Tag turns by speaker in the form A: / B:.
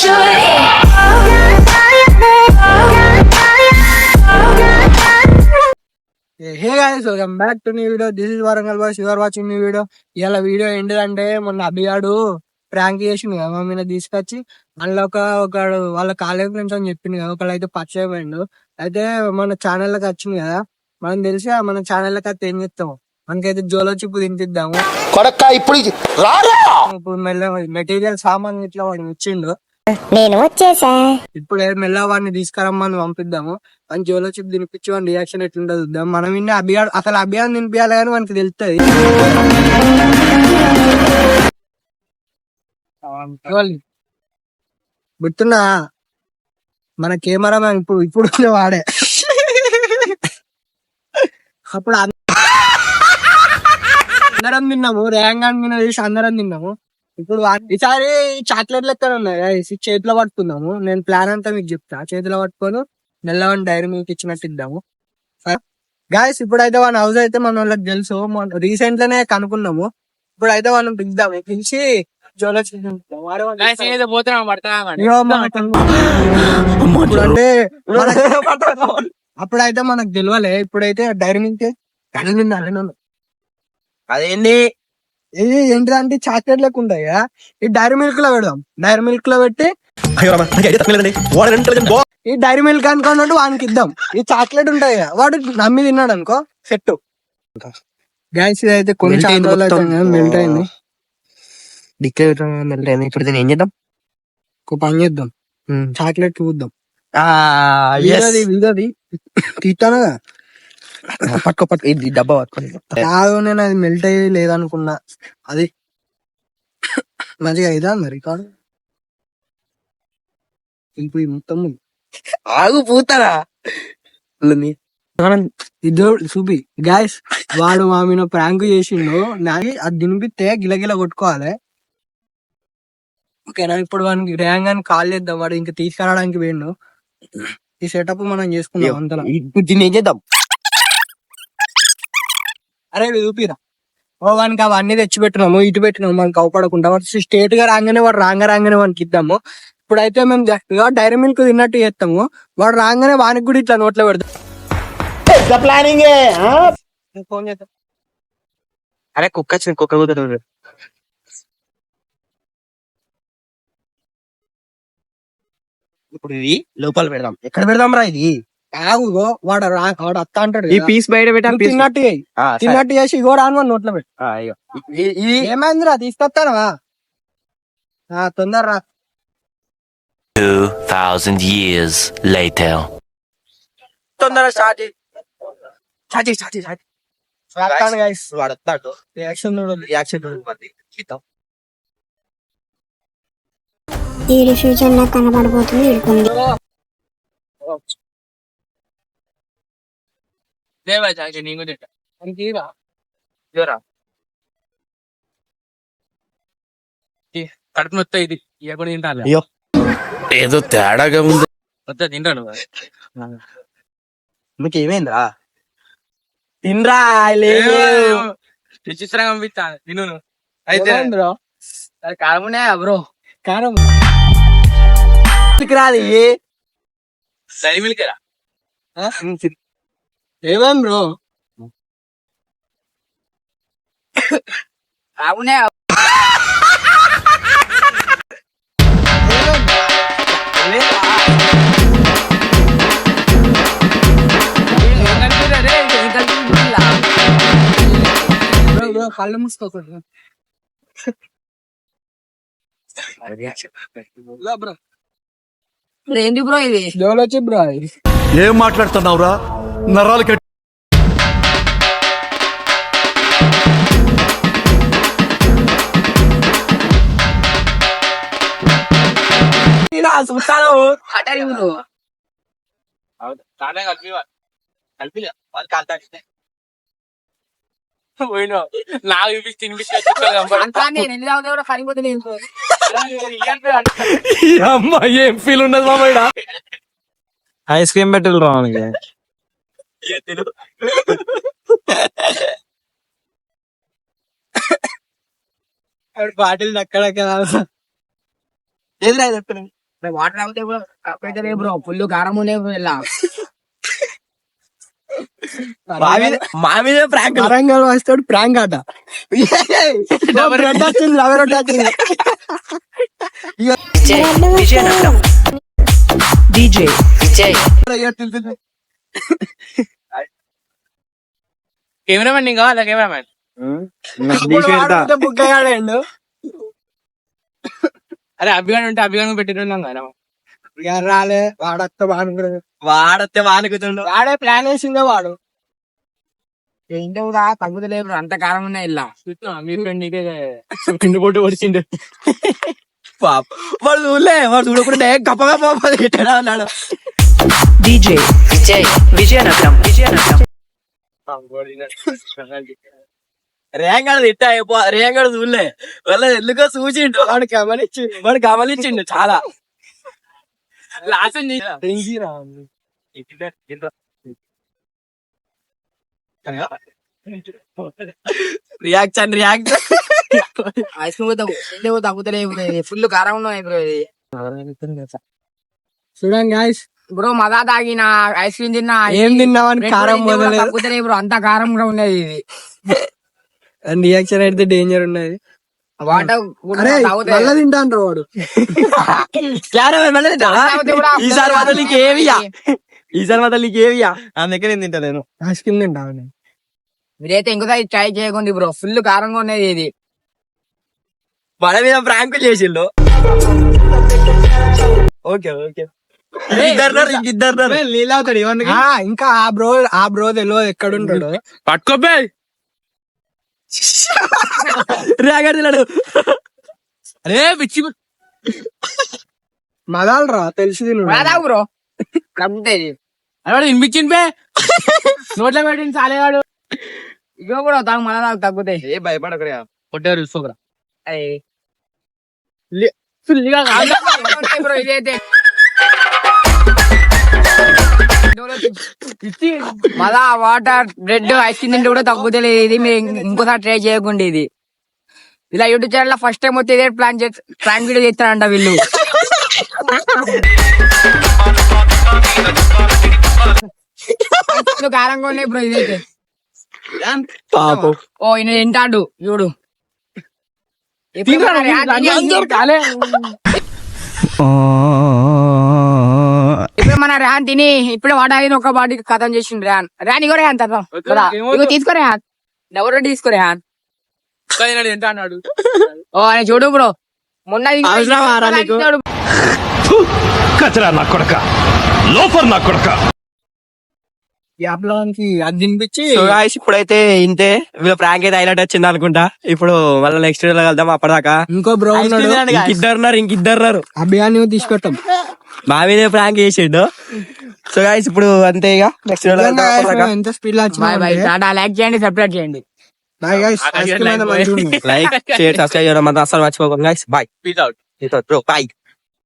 A: Hey guys, welcome back to new video. This is Warangal boys, you are watching new video. ఇలా video ఏంటిదంటే, మొన్న అభిగాడు prank చేసిండు కదా మా మీద తీసుకొచ్చి. అందులో ఒకడు వాళ్ళ కాలేజ్ ఫ్రెండ్స్ అని చెప్పింది కదా, ఒకళ్ళైతే పరిచయం అయిండు. అయితే మన ఛానల్లోకి వచ్చింది కదా, మనం తెలిసి మన ఛానల్లోకి అయితే ఏం చెప్తాము, మనకైతే జోలో చిప్పు తినిపిద్దాము. ఇప్పుడు మెటీరియల్ సామాన్ ఇట్లా వాడు ఇచ్చిండు,
B: నేను వచ్చేసా.
A: ఇప్పుడు మెల్ల వాడిని తీసుకురమ్మని పంపిద్దాము. అని జోలో చిప్ తినిపించి వాడి రియాక్షన్ ఎట్లుంటో చూద్దాం. మనం ఇన్ని అభియాడు అసలు అభియాన్ తినిపించాలి కానీ మనకి తెలుస్తుంది. గుర్తున్నా మన కెమెరా మ్యాన్ ఇప్పుడు వాడే. అప్పుడు అందరం తిన్నాము, రేంగాన్ మీద చేసి అందరం తిన్నాము. ఇప్పుడు ఈసారి చాక్లెట్ లెక్క ఉన్నాయి చేతిలో పట్టుకుందాము. నేను ప్లాన్ అంతా మీకు చెప్తా. చేతిలో పట్టుకొని మెల్లవని డైరీ మీకు ఇచ్చినట్టు ఇద్దాము గాయస్. ఇప్పుడైతే వాళ్ళ హౌస్ అయితే మన వాళ్ళకి తెలుసు, రీసెంట్ లోనే కనుక్కున్నాము. ఇప్పుడైతే మనం పిలుద్దాము, పిలిచి జోలో అంటే అప్పుడైతే మనకు తెలియలే. ఇప్పుడైతే డైరీ మిల్క్ అదేంటి ఏంటిదంటే చాక్లెట్ లెక్క ఉంటాయి కదా, ఈ డైరీ మిల్క్ లో పెడదాం. డైరీ మిల్క్ లో పెట్టి ఈ డైరీ మిల్క్ అనుకున్నట్టు వానికి ఇద్దాం. ఈ చాక్లెట్ ఉంటాయి కదా, వాడు నమ్మి తిన్నాడు అనుకో సెట్. గ్యాస్ ఇదైతే కొంచెం మెల్ట్ అయింది.
C: మెల్ట్ అయింది. ఇప్పుడు దీన్ని ఏం చేద్దాం?
A: ఒక పని చేద్దాం, చాక్లెట్ చూద్దాం. ఇదది తీస్తాను
C: పట్టుకో ఇది డబ్బా పట్టుకొని
A: కాదు. నేను అది మెల్ట్ అయ్యి లేదనుకున్నా, అది మంచిగా అయిదా మరి కాదు. ఇప్పుడు మొత్తం
C: ఆగు పూతారా
A: ఇదో చూపి గ్యాస్. వాడు మా మీద ప్రాంక్ చేసిండు, నాకు అది తినిపిస్తే గిలగిల కొట్టుకోవాలి. ఓకేనా? ఇప్పుడు వానికి రేంగాని కాల్ చేద్దాం. వాడు ఇంకా తీసుకురావడానికి వేయండు. ఈ సెటప్ మనం చేసుకున్నాం అంతలా.
C: ఇప్పుడు దీన్ని ఏం చేద్దాం?
A: అరే చూపిరా. వానికి అవన్నీ తెచ్చి పెట్టినాము, ఇటు పెట్టినాము. మనకి అవపడకుండా వాడు స్ట్రేట్ గా రాగానే వాడు రాగానే వానికి ఇద్దాము. ఇప్పుడైతే మేము జస్ట్ డైరీ మిల్క్ తిన్నట్టు చేస్తాము. వాడు రాగానే వానికి కూడా ఇట్లా నోట్లో పెడతాం.
C: ప్లానింగ్
A: ఫోన్ చేద్దాం.
C: అరే కుక్క వచ్చింది, కుక్క కూతురు. ఇప్పుడు ఇది లోపల పెడదాం. ఎక్కడ పెడదాం రా ఇది?
A: ఆగుగో, వాడు అత్త అంటాడు.
C: ఈ పీస్ బయట పెట్టాలి,
A: తిన్నట్టు చేసి ఇగో రాను వాడు నోట్లో పెట్టు.
C: ఇది
A: ఏమైందిరా, తీసుకొస్తానవా? తొందరరా.
D: 2000 years later.
C: తొందర స్టార్ట్
A: వాడతాడు రియాక్షన్
B: ఈ ఫ్యూచర్ నాకు కనబడబోతుంది.
A: కడుపు నొత్తా ఇది ఇవ్వకుండా తింటాను.
D: ఏదో తేడాగా ఉంది.
A: వద్దా తింటాను.
C: మీకు ఏమైందిరా?
A: తినరా విచిత్రంగా పంపిస్తాను తిను. అయితే కారం ఉన్నాయా బ్రో? కారం రాదు డైరీ మిల్క్ రా. ఏమేం బ్రో? అవునే కళ్ళు మూసుకోకూడదు.
B: ఏంటి బ్రో ఇది?
A: జోలో చిప్ బ్రో.
E: ఏం మాట్లాడుతున్నావురా? నరాలు కట్టి
A: చూస్తాను పోయినా నాకు ఏం ఫీల్ ఉండదు మామయ్య.
C: ఐస్ క్రీమ్ పెట్టలు రావడానికి
A: బాటిల్ అక్కడక్కడ ఎదురా చెప్తున్నాను.
F: వాటర్ అవుతే బ్రో ఫుల్ కారం ఉన్నాయి ఇలా
C: మా మీద ప్రాంక్
A: వరంగల్ వస్తాడు ప్రాంక్ ఆట బ్రెడ్ వచ్చింది రవ్వ రొట్టె వచ్చింది
F: కెమెరామెన్ ఇంకా కావాలా కెమెరామెన్
A: బుక్ అయ్యాడు
F: అరే అభిగాని ఉంటే అభిగాని పెట్టినాం కదా
A: రాలే వాడత్త బానుకున్నాడు
C: వాడతే వానుకుతుండు.
A: వాడే ప్లాన్ వేసిందే వాడు
F: ఏంటో తగ్గుతలేదు అంత కారం ఉన్నాయి ఇలా మీ ఫ్రెండ్ నీకే పిండి పోటీ వచ్చిండు
C: పాప వాడు చూడలే, వాడు చూడకుండా గప్ప గప్ప తిట్టాడా అన్నాడు. రేంగాడు తిట్టా రేంగాడు చూడలే వాళ్ళ ఎందుకో చూసిండు. వాడు గమనించిండు చాలా.
F: లాస్ట్
C: రియాక్షన్
F: ఐస్ క్రీమ్ తగ్గుతలేదు ఫుల్ కారం ఉన్నాయి బ్రో ఇది
A: చూడండి గాయస్
F: బ్రో మజా తాగిన ఐస్ క్రీమ్ తిన్నా
A: ఏం తిన్నావని కారం మొదలలేదు
F: తగ్గుతలేదు బ్రో అంత కారంగా ఉన్నది ఇది
A: రియాక్షన్ అయితే డేంజర్ ఉన్నది.
F: వాటర్
A: అరే మళ్ళా తింటా అంటారు వాడు.
C: ఈసారి మాత్రం నీకు ఏమియా, ఈసారి మాత్రం నీకు ఏమియా. అందుకే నేను తింటలేను.
A: ఐస్ క్రీమ్ తింటా
F: మీరైతే ఇంకోసారి ట్రై చేయకండి బ్రో ఫుల్ కారంగా ఉన్నది ఇది.
C: మన మీద ప్రాంక్ చేసిండు. ఓకే ఓకే ఇంకిద్దరు
A: లీలావుతాడు ఇంకా ఆ బ్రో తెలియదు ఎక్కడుంటాడు.
F: పట్టుకోబే
C: రేగాడు తిన్నాడు.
F: అరే పిచ్చి
A: మదాలు రా తెలిసి తిను
F: బ్రో తగ్గుతాయి అదే వినిపించింది నోట్లో పెట్టింది చాలేవాడు ఇగో కూడా తాగు మళ్ళా నాకు తగ్గుతాయి.
C: ఏ భయపడకరా
F: కొట్టారు చూసుకోరా బ్రో ఇదైతే మళ్ళా వాటర్ బ్రెడ్ ఐస్ క్రీమ్ తింటే కూడా తగ్గుతలేదు ఇది. మీరు ఇంకోసారి ట్రై చేయకండి ఇది. ఇలా యూట్యూబ్ ఛానల్ ఫస్ట్ టైం వస్తే ఇదే ప్లాన్ వీడియో చేస్తారంట వీళ్ళు. కారంగా ఉన్నాయి బ్రో ఇదైతే. ఓ ఈయన తింటాడు చూడు. ఇప్పుడు మన ర్యాన్ తిని ఇప్పుడు వాడాలి ఒక బాడీ కథం చేసిండు ర్యాన్ ఇగో ర్యాన్ తర్వాత ఇగో తీసుకో ర్యాన్ ఎవరో తీసుకో ర్యాన్ ఎంత అన్నాడు. ఓ ఆయన చూడు బ్రో మొన్న
E: కచరా నా కొడక, లోఫర్ నా కొడక.
A: యాప్లోకి అది తినిపించి
C: ఇప్పుడైతే ఇంతే. వీళ్ళ ప్రాంక్ అయితే హైలైట్ వచ్చింది అనుకుంటా. ఇప్పుడు మళ్ళీ నెక్స్ట్ వీడియో కలుద్దాం. అప్పటిదాకా
A: ఇంకో బ్రో
C: ఇంకిద్దరున్నారు.
A: అభియాన్ని తీసుకొస్తాం.
C: మా మీద ప్రాంక్ చేసిండు. సో గాయస్ ఇప్పుడు అంతే. ఇక నెక్స్ట్ వీడియో
A: ఎంత స్పీడ్
F: లైక్ చేయండి సబ్స్క్రైబ్ చేయండి.
C: లైక్ షేర్ సబ్స్క్రైబ్ చేయడం మాత్రం అసలు మర్చిపోకండి. బాయ్.